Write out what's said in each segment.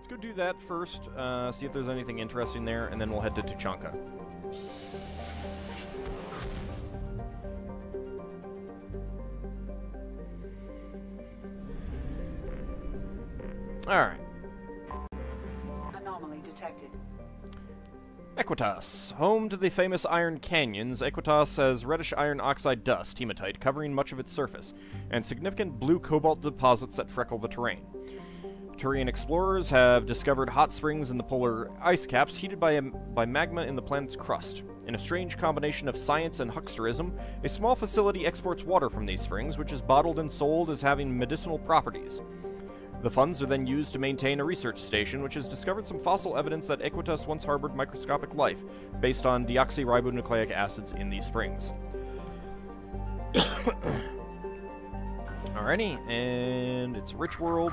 go do that first, see if there's anything interesting there, and then we'll head to Tuchanka. Alright. Anomaly detected. Equitas. Home to the famous Iron Canyons, Equitas has reddish iron oxide dust, hematite, covering much of its surface, and significant blue cobalt deposits that freckle the terrain. Turian explorers have discovered hot springs in the polar ice caps heated by magma in the planet's crust. In a strange combination of science and hucksterism, a small facility exports water from these springs, which is bottled and sold as having medicinal properties. The funds are then used to maintain a research station, which has discovered some fossil evidence that Equitas once harbored microscopic life, based on deoxyribonucleic acids in these springs. Alrighty, and it's Rich World.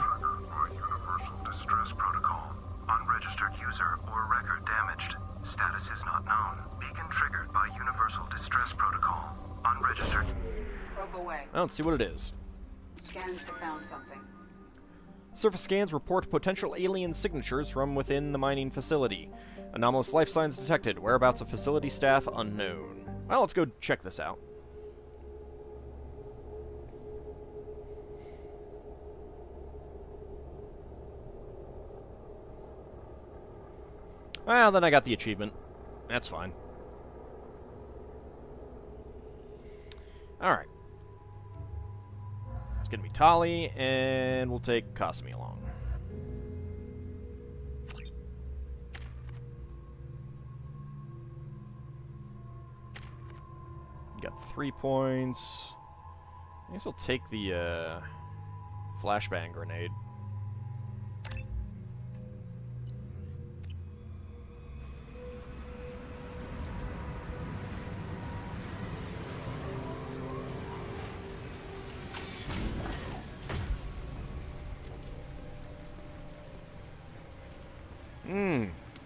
Universal distress protocol. Unregistered user or record damaged. Status is not known. Beacon triggered by Universal distress protocol. Unregistered. Probe away. Let's see what it is. Scans have found something. Surface scans report potential alien signatures from within the mining facility. Anomalous life signs detected. Whereabouts of facility staff unknown. Well, let's go check this out. Well, then I got the achievement. That's fine. Alright. It's gonna be Tali, and we'll take Kasumi along. Got 3 points. I guess I'll take the flashbang grenade.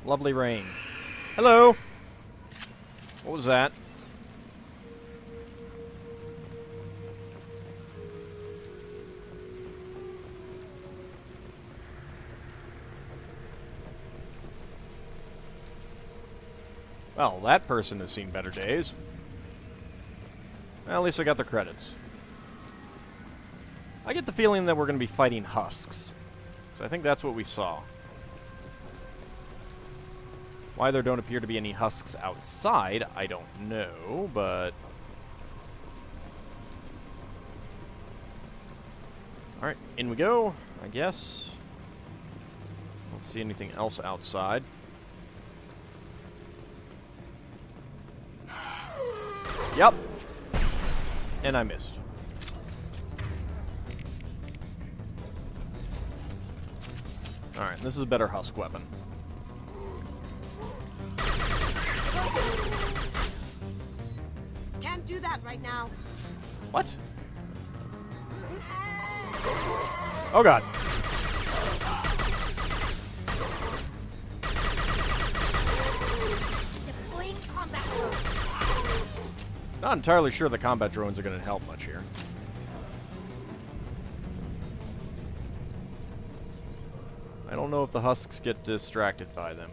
Lovely rain. Hello! What was that? Well, that person has seen better days. Well, at least I got the credits. I get the feeling that we're going to be fighting husks. So I think that's what we saw. Why there don't appear to be any husks outside, I don't know, but... Alright, in we go, I guess. Don't see anything else outside. Yep. And I missed. Alright, this is a better husk weapon. Can't do that right now. What? Oh god. Deploying combat drone. Not entirely sure the combat drones are going to help much here. I don't know if the husks get distracted by them.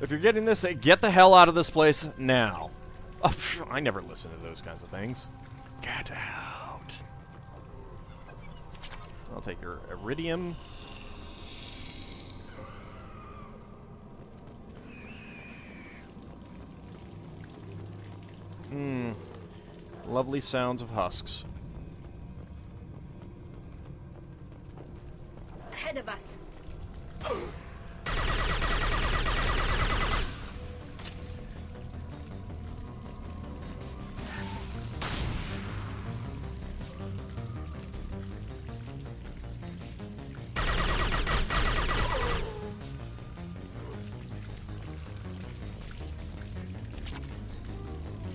If you're getting this, get the hell out of this place now. Oh, I never listen to those kinds of things. Get out. I'll take your iridium. Lovely sounds of husks. Ahead of us.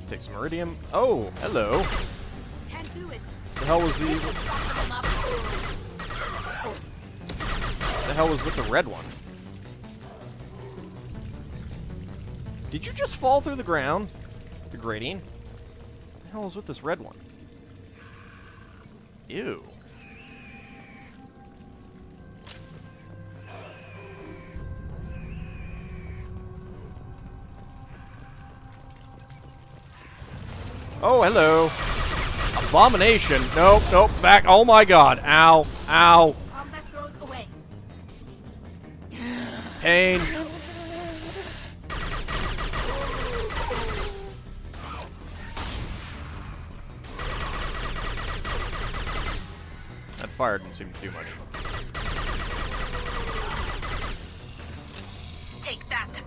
Take some iridium. Oh, hello. Can't do it. The hell was the hell was with the red one? Did you just fall through the ground? Degrading. What the hell is with this red one? Ew. Oh, hello. Abomination. Nope, nope, back. Oh my god. Ow, ow. Combat drone away. Pain. That fire didn't seem to do much. Take that.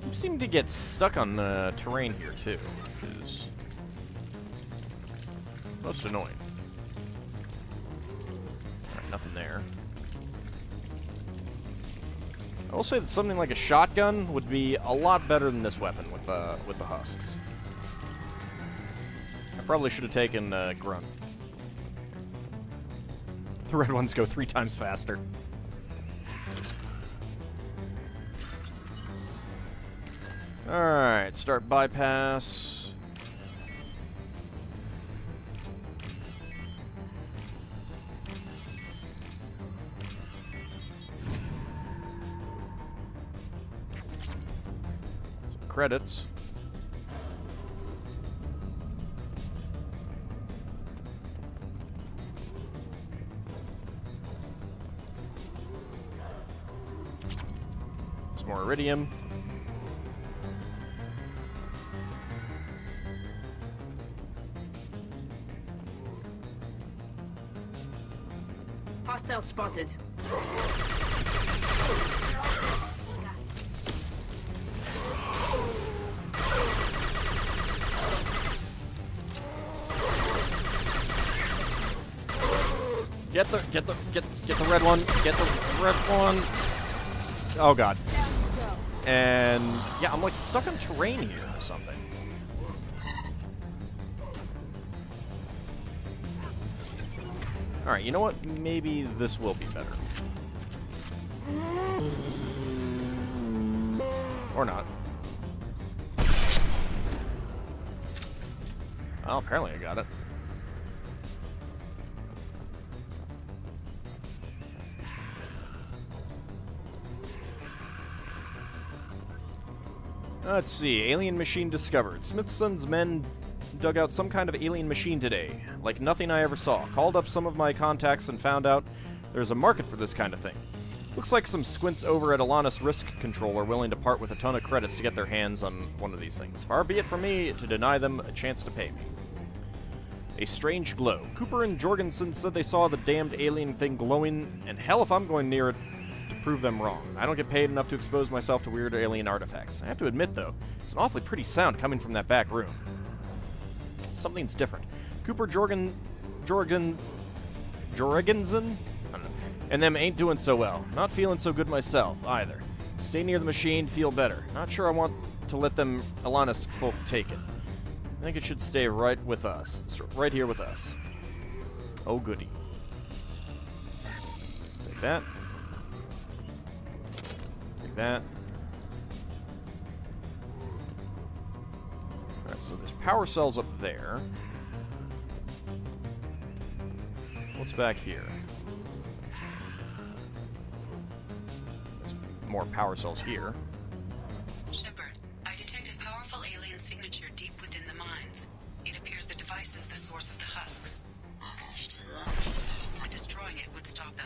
You seem to get stuck on the terrain here too, which is most annoying. Alright, nothing there. I will say that something like a shotgun would be a lot better than this weapon with the husks. I probably should have taken Grunt. The red ones go 3 times faster. Alright, start bypass. Some credits. Some more iridium. Hostile spotted. Get the red one. Get the red one. Oh god. And yeah, I'm like stuck on terrain here or something. Alright, you know what? Maybe this will be better. Or not. Well, apparently I got it. Let's see. Alien machine discovered. Smithson's men dug out some kind of alien machine today. Like nothing I ever saw. Called up some of my contacts and found out there's a market for this kind of thing. Looks like some squints over at Alana's Risk Control are willing to part with a ton of credits to get their hands on one of these things. Far be it from me to deny them a chance to pay me. A strange glow. Cooper and Jorgensen said they saw the damned alien thing glowing, and hell if I'm going near it to prove them wrong. I don't get paid enough to expose myself to weird alien artifacts. I have to admit, though, it's an awfully pretty sound coming from that back room. Something's different. Cooper, Jorgensen? I don't know. And them ain't doing so well. Not feeling so good myself, either. Stay near the machine, feel better. Not sure I want to let them Alana's folk take it. I think it should stay right with us. Right here with us. Oh, goody. Take that. Take that. Alright, so there's power cells up there. What's back here? There's more power cells here. Shepard, I detected powerful alien signature deep within the mines. It appears the device is the source of the husks. Destroying it would stop them.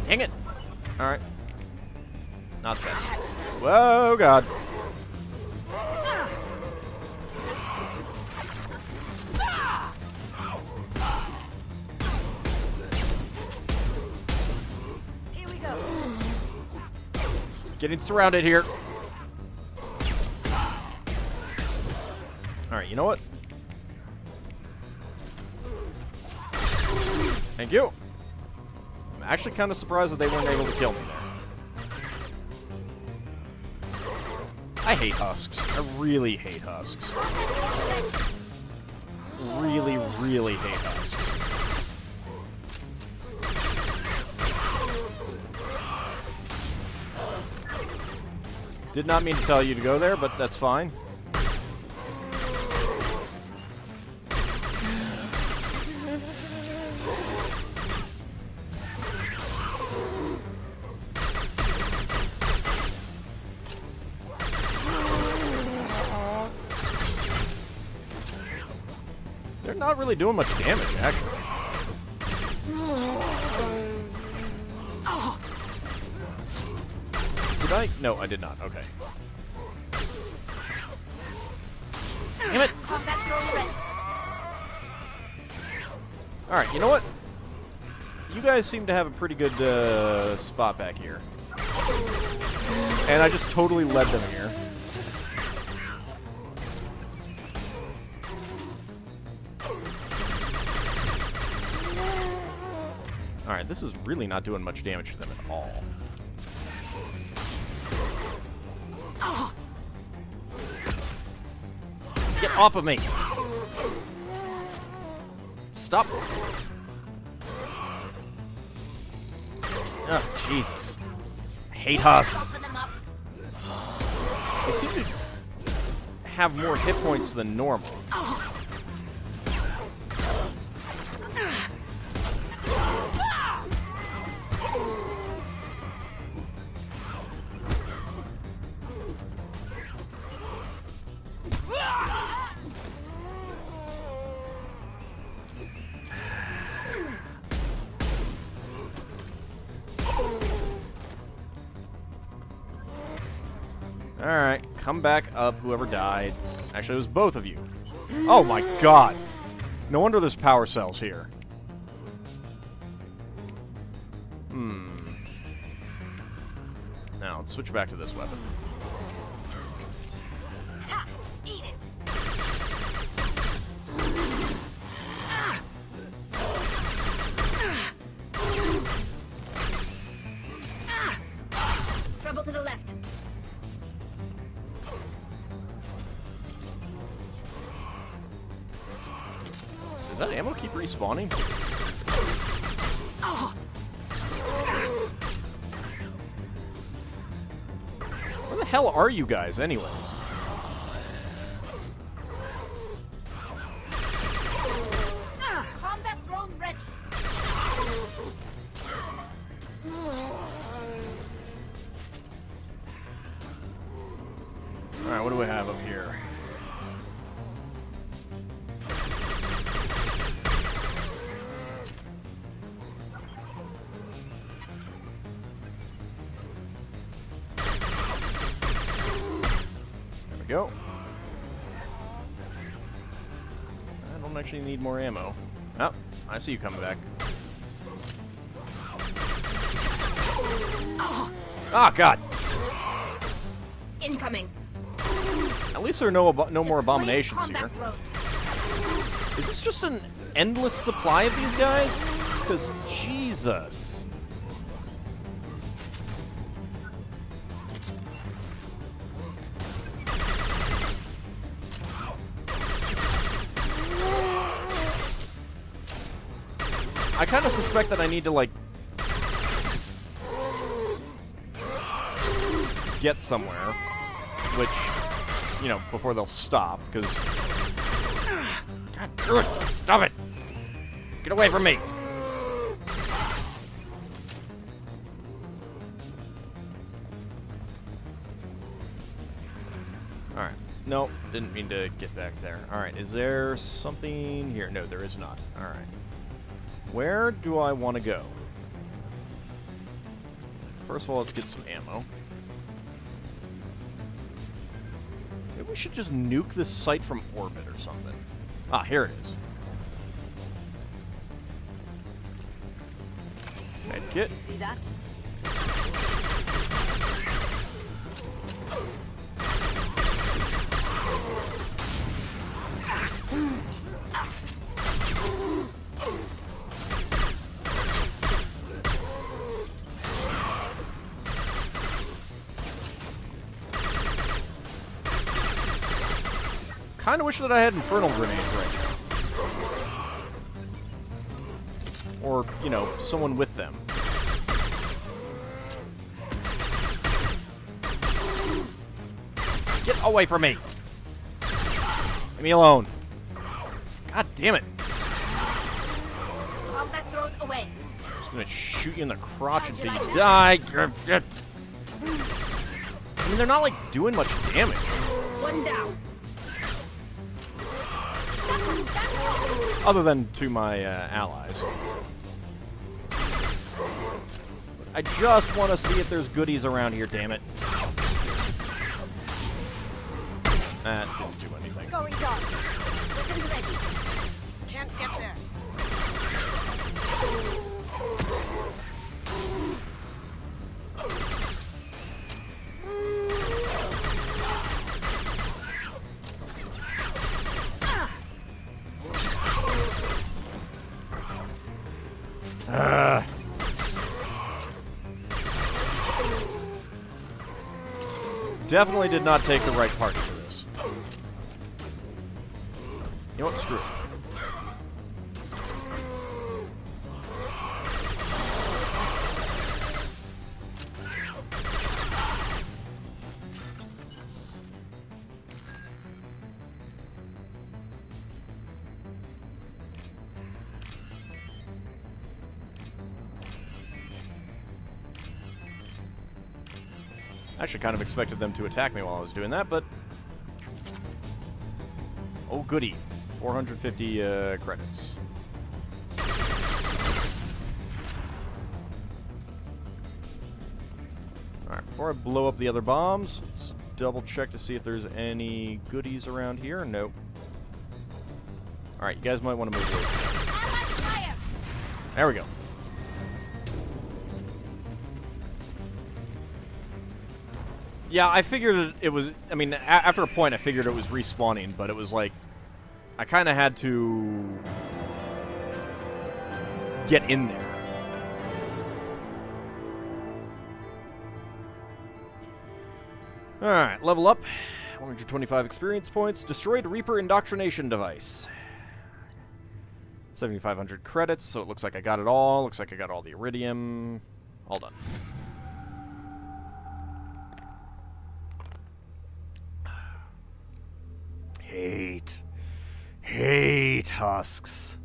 Dang it! Alright. Not the best. Whoa, God. Here we go. Getting surrounded here. Alright, you know what? Thank you. I'm actually kind of surprised that they weren't able to kill me there. I hate husks. I really hate husks. Really, really hate husks. Did not mean to tell you to go there, but that's fine. They're not really doing much damage, actually. Did I? No, I did not. Okay. Damn it! Alright, you know what? You guys seem to have a pretty good spot back here. And I just totally led them here. Alright, this is really not doing much damage to them at all. Get off of me! Stop! Oh, Jesus. I hate husks. They seem to have more hit points than normal. Alright, come back up, whoever died. Actually, it was both of you. Oh my god! No wonder there's power cells here. Now, let's switch back to this weapon. Ha! Eat it. Trouble to the left. Does that ammo keep respawning? Where the hell are you guys, anyways? Combat drone ready. Alright, what do we have up here? Go. I don't actually need more ammo. Oh, I see you coming back. Ah, God! Incoming. At least there are no more abominations here. Is this just an endless supply of these guys? Because, Jesus. I kind of suspect that I need to, like, get somewhere, which, you know, before they'll stop, because... God damn it! Stop it! Get away from me! Alright. No, didn't mean to get back there. Alright, is there something here? No, there is not. Alright. Where do I want to go? First of all, let's get some ammo. Maybe we should just nuke this site from orbit or something. Ah, here it is. Med kit. See that? Kinda wish that I had infernal grenades right now. Or, you know, someone with them. away from me! Leave me alone. God damn it. Combat thrown away. I'm just gonna shoot you in the crotch until you die. I mean, they're not, like, doing much damage. One down. Other than to my allies. I just want to see if there's goodies around here, damn it. That didn't do anything. Going dark. Weapons ready. Can't get there. Definitely did not take the right party for this. You know what? Screw it. I actually kind of expected them to attack me while I was doing that, but... Oh, goody. 450 credits. Alright, before I blow up the other bombs, let's double check to see if there's any goodies around here. Nope. Alright, you guys might want to move forward. There we go. Yeah, I figured it was... I mean, after a point, I figured it was respawning, but it was like... I kind of had to... get in there. Alright, level up. 125 experience points. Destroyed Reaper indoctrination device. 7,500 credits, so it looks like I got it all. Looks like I got all the iridium. All done. Hate Husks.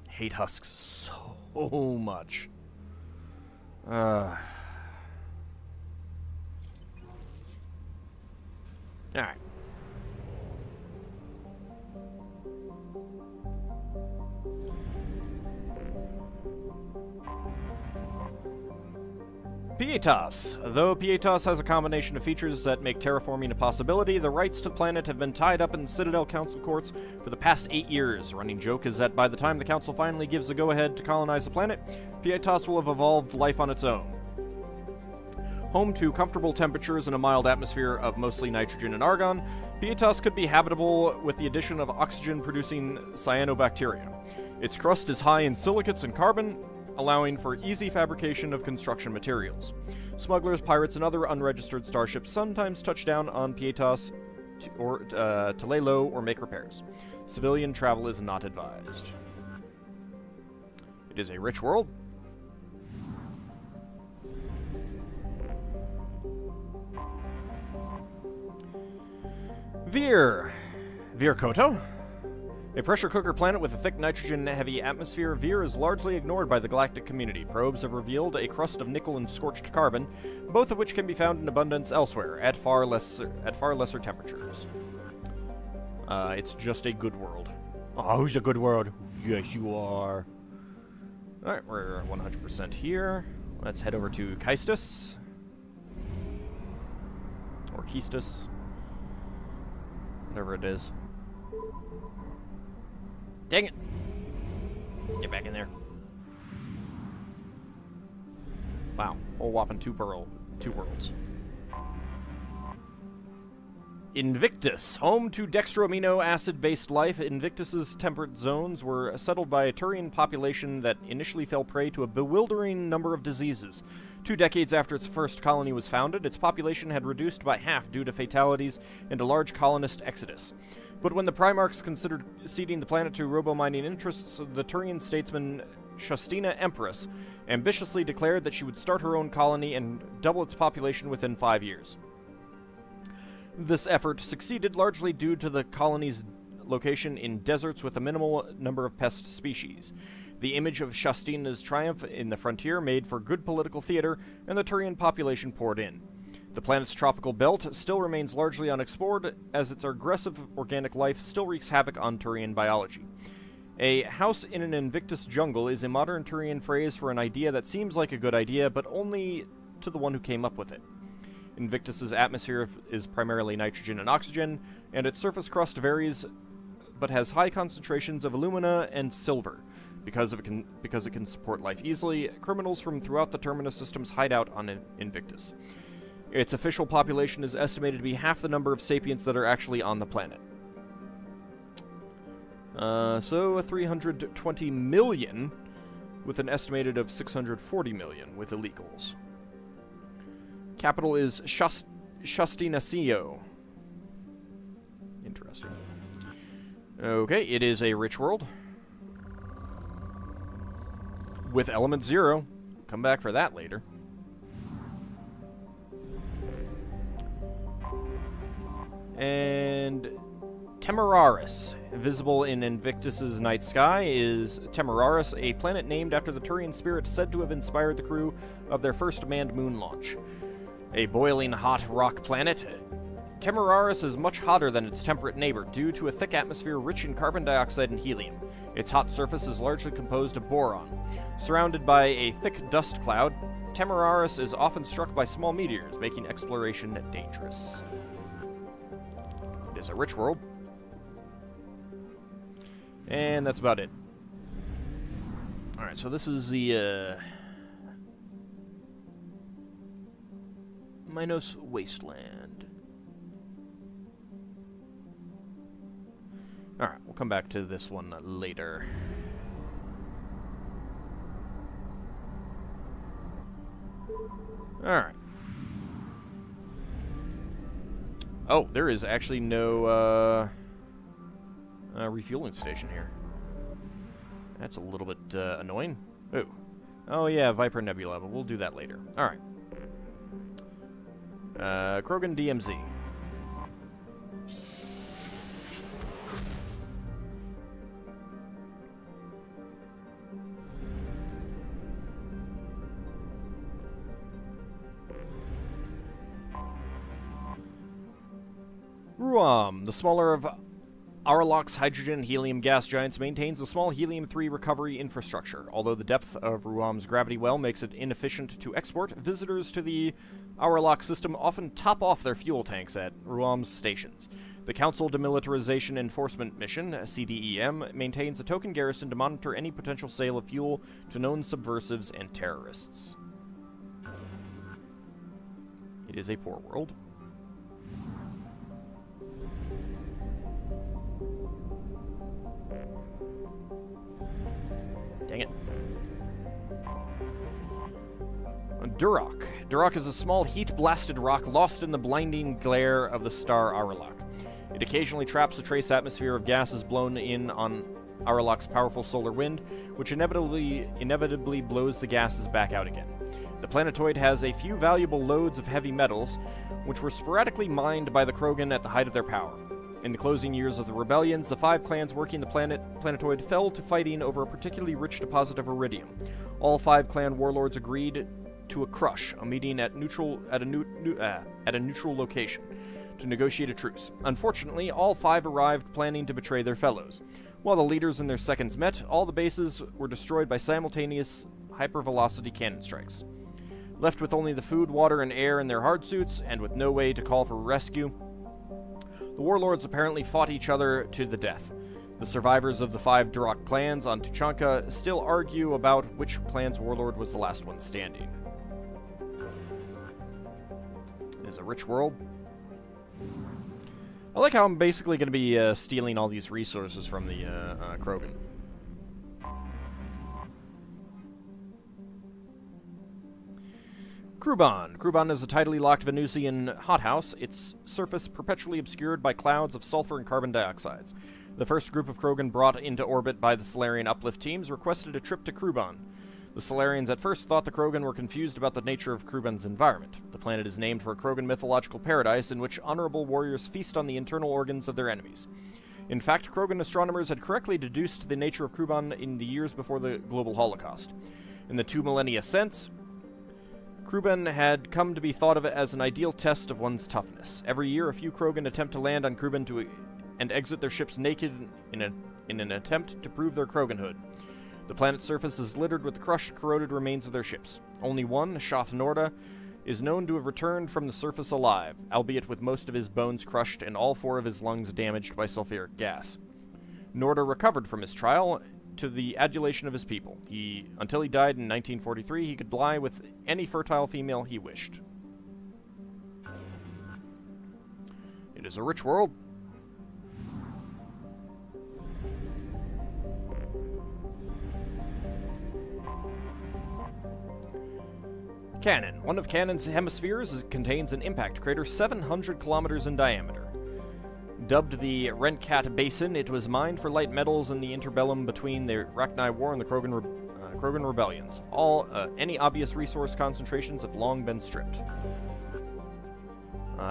Hate Husks so much. Alright. Pietas. Though Pietas has a combination of features that make terraforming a possibility, the rights to the planet have been tied up in Citadel Council courts for the past 8 years. Running joke is that by the time the Council finally gives the go-ahead to colonize the planet, Pietas will have evolved life on its own. Home to comfortable temperatures and a mild atmosphere of mostly nitrogen and argon, Pietas could be habitable with the addition of oxygen-producing cyanobacteria. Its crust is high in silicates and carbon, allowing for easy fabrication of construction materials. Smugglers, pirates, and other unregistered starships sometimes touch down on Pietas to lay low or make repairs. Civilian travel is not advised. It is a rich world. Vir Koto? A pressure cooker planet with a thick nitrogen-heavy atmosphere, Vir is largely ignored by the galactic community. Probes have revealed a crust of nickel and scorched carbon, both of which can be found in abundance elsewhere, at far lesser temperatures. It's just a good world. Oh, who's a good world? Yes, you are. Alright, we're 100% here. Let's head over to Keistus. Or Keistus. Whatever it is. Dang it! Get back in there. Wow, whole whopping two worlds. Invictus. Home to dextroamino acid-based life, Invictus's temperate zones were settled by a Turian population that initially fell prey to a bewildering number of diseases. 2 decades after its first colony was founded, its population had reduced by half due to fatalities and a large colonist exodus. But when the Primarchs considered ceding the planet to robo-mining interests, the Turian statesman Shastina Empress ambitiously declared that she would start her own colony and double its population within 5 years. This effort succeeded largely due to the colony's location in deserts with a minimal number of pest species. The image of Shastina's triumph in the frontier made for good political theater, and the Turian population poured in. The planet's tropical belt still remains largely unexplored, as its aggressive organic life still wreaks havoc on Turian biology. A house in an Invictus jungle is a modern Turian phrase for an idea that seems like a good idea, but only to the one who came up with it. Invictus's atmosphere is primarily nitrogen and oxygen, and its surface crust varies, but has high concentrations of alumina and silver. Because it can support life easily, criminals from throughout the Terminus systems hide out on Invictus. Its official population is estimated to be half the number of sapients that are actually on the planet. So 320 million, with an estimated of 640 million with illegals. Capital is Shastinacio. Interesting. Okay, it is a rich world. With element 0. Come back for that later. And Temeraris, visible in Invictus's night sky, is Temeraris, a planet named after the Turian spirit said to have inspired the crew of their first manned moon launch. A boiling hot rock planet, Temeraris is much hotter than its temperate neighbor due to a thick atmosphere rich in carbon dioxide and helium. Its hot surface is largely composed of boron. Surrounded by a thick dust cloud, Temeraris is often struck by small meteors, making exploration dangerous. It is a rich world. And that's about it. Alright, so this is the Minos Wasteland. Alright, we'll come back to this one later. Alright. Oh, there is actually no refueling station here. That's a little bit annoying. Ooh. Oh yeah, Viper Nebula, but we'll do that later. Alright. Krogan DMZ. Ruam, the smaller of Auraloch's hydrogen and helium gas giants, maintains a small helium-3 recovery infrastructure. Although the depth of Ruam's gravity well makes it inefficient to export, visitors to the Auraloch system often top off their fuel tanks at Ruam's stations. The Council Demilitarization Enforcement Mission, CDEM, maintains a token garrison to monitor any potential sale of fuel to known subversives and terrorists. It is a poor world. Dang it. Duroc. Duroc is a small heat-blasted rock lost in the blinding glare of the star Auraloch. It occasionally traps a trace atmosphere of gases blown in on Auraloch's powerful solar wind, which inevitably blows the gases back out again. The planetoid has a few valuable loads of heavy metals, which were sporadically mined by the Krogan at the height of their power. In the closing years of the rebellions, the 5 clans working the planetoid fell to fighting over a particularly rich deposit of iridium. All 5 clan warlords agreed to a crush, a meeting at a neutral location, to negotiate a truce. Unfortunately, all 5 arrived planning to betray their fellows. While the leaders and their seconds met, all the bases were destroyed by simultaneous hypervelocity cannon strikes. Left with only the food, water, and air in their hard suits, and with no way to call for rescue, the warlords apparently fought each other to the death. The survivors of the 5 Duroc clans on Tuchanka still argue about which clan's warlord was the last one standing. It is a rich world. I like how I'm basically going to be stealing all these resources from the Krogan. Kruban. Kruban is a tidally locked Venusian hothouse, its surface perpetually obscured by clouds of sulfur and carbon dioxides. The first group of Krogan brought into orbit by the Solarian uplift teams requested a trip to Kruban. The Solarians at first thought the Krogan were confused about the nature of Kruben's environment. The planet is named for a Krogan mythological paradise in which honorable warriors feast on the internal organs of their enemies. In fact, Krogan astronomers had correctly deduced the nature of Kruben in the years before the global Holocaust. In the 2 millennia since, Kruben had come to be thought of as an ideal test of one's toughness. Every year, a few Krogan attempt to land on Kruben and exit their ships naked in an attempt to prove their Kroganhood. The planet's surface is littered with the crushed, corroded remains of their ships. Only one, Shoth Norda, is known to have returned from the surface alive, albeit with most of his bones crushed and all 4 of his lungs damaged by sulfuric gas. Norda recovered from his trial to the adulation of his people. Until he died in 1943, he could lie with any fertile female he wished. It is a rich world. Cannon. One of Cannon's hemispheres contains an impact crater 700 kilometers in diameter. Dubbed the Rentcat Basin, it was mined for light metals in the interbellum between the Rachni War and the Krogan rebellions. Any obvious resource concentrations have long been stripped.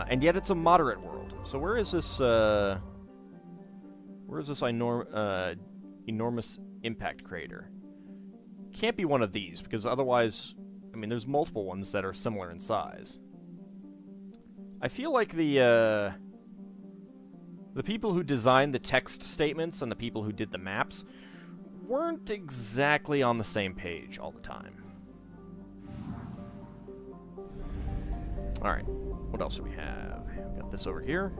And yet it's a moderate world. So where is this enormous impact crater? Can't be one of these, because otherwise, I mean, there's multiple ones that are similar in size. I feel like the people who designed the text statements and the people who did the maps weren't exactly on the same page all the time. Alright, what else do we have? We got this over here.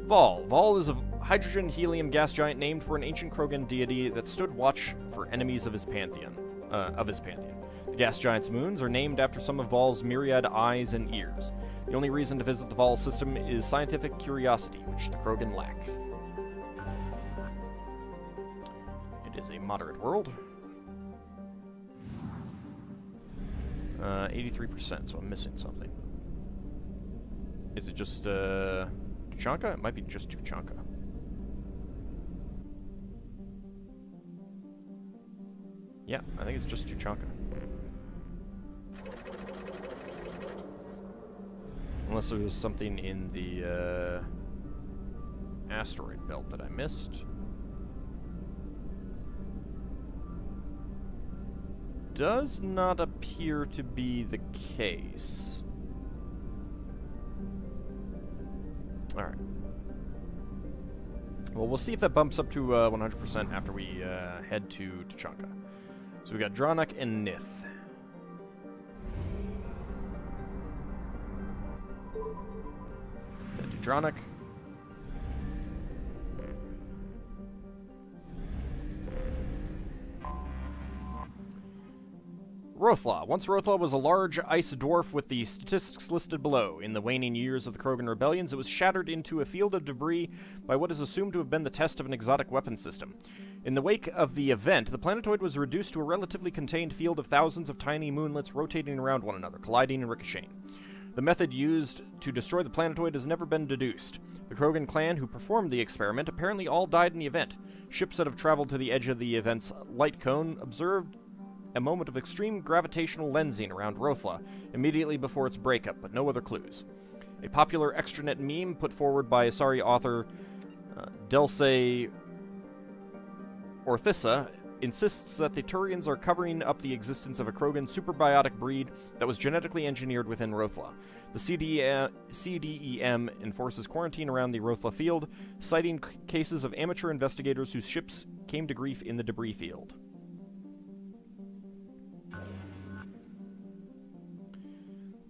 Vol. Vol is a hydrogen-helium gas giant named for an ancient Krogan deity that stood watch for enemies of his pantheon. The gas giant's moons are named after some of Vol's myriad eyes and ears. The only reason to visit the Vol system is scientific curiosity, which the Krogan lack. It is a moderate world. 83%, so I'm missing something. Is it just, Tuchanka? It might be just Tuchanka. Yeah, I think it's just Tuchanka. Unless there was something in the asteroid belt that I missed. Does not appear to be the case. Alright. Well, we'll see if that bumps up to 100% after we head to Tuchanka. So we got Dranak and Nith. Head to Dranak. Rothla. Once Rothla was a large ice dwarf with the statistics listed below. In the waning years of the Krogan rebellions, it was shattered into a field of debris by what is assumed to have been the test of an exotic weapon system. In the wake of the event, the planetoid was reduced to a relatively contained field of thousands of tiny moonlets rotating around one another, colliding and ricocheting. The method used to destroy the planetoid has never been deduced. The Krogan clan who performed the experiment apparently all died in the event. Ships that have traveled to the edge of the event's light cone observed a moment of extreme gravitational lensing around Rothla immediately before its breakup, but no other clues. A popular extranet meme put forward by Asari author Delse Orthissa insists that the Turians are covering up the existence of a Krogan superbiotic breed that was genetically engineered within Rothla. The CDEM enforces quarantine around the Rothla field, citing cases of amateur investigators whose ships came to grief in the debris field.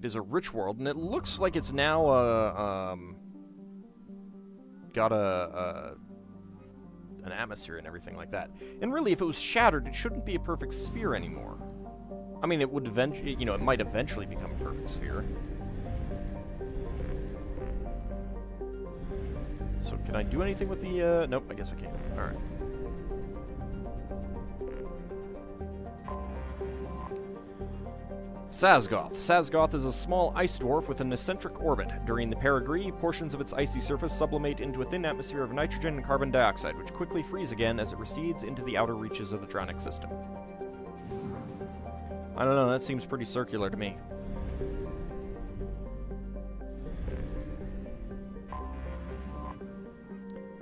It is a rich world, and it looks like it's now got an atmosphere and everything like that. And really, if it was shattered, it shouldn't be a perfect sphere anymore. I mean, it would eventually, you know, it might eventually become a perfect sphere. So, can I do anything with the, nope, I guess I can't. Alright. Sazgoth. Sazgoth is a small ice dwarf with an eccentric orbit. During the perigee, portions of its icy surface sublimate into a thin atmosphere of nitrogen and carbon dioxide, which quickly freeze again as it recedes into the outer reaches of the Dronic system. I don't know, that seems pretty circular to me.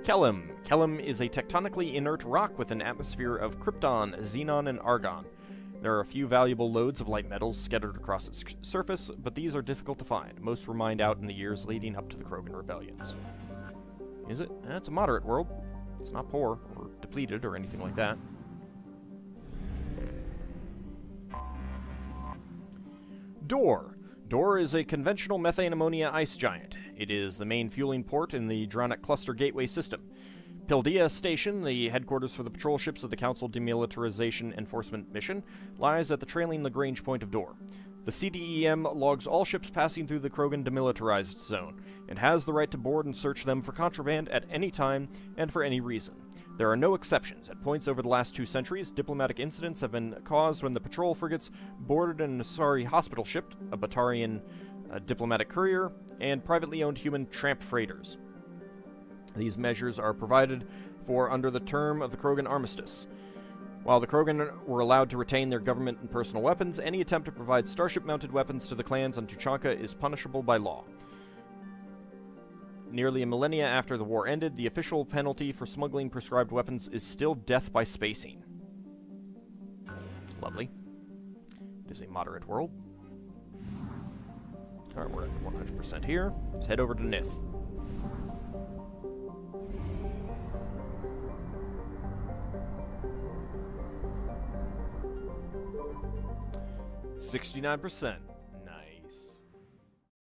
Kellim. Kellim is a tectonically inert rock with an atmosphere of krypton, xenon, and argon. There are a few valuable lodes of light metals scattered across its surface, but these are difficult to find. Most were mined out in the years leading up to the Krogan rebellions. Is it? It's a moderate world. It's not poor, or depleted, or anything like that. Dor. Dor is a conventional methane ammonia ice giant. It is the main fueling port in the Dronic Cluster Gateway system. Pildea Station, the headquarters for the patrol ships of the Council Demilitarization Enforcement Mission, lies at the trailing Lagrange point of Dor. The CDEM logs all ships passing through the Krogan demilitarized zone, and has the right to board and search them for contraband at any time and for any reason. There are no exceptions. At points over the last 2 centuries, diplomatic incidents have been caused when the patrol frigates boarded an Asari hospital ship, a Batarian diplomatic courier, and privately owned human tramp freighters. These measures are provided for under the term of the Krogan Armistice. While the Krogan were allowed to retain their government and personal weapons, any attempt to provide starship-mounted weapons to the clans on Tuchanka is punishable by law. Nearly a millennia after the war ended, the official penalty for smuggling prescribed weapons is still death by spacing. Lovely. It is a moderate world. Alright, we're at 100% here. Let's head over to Nith. $69%.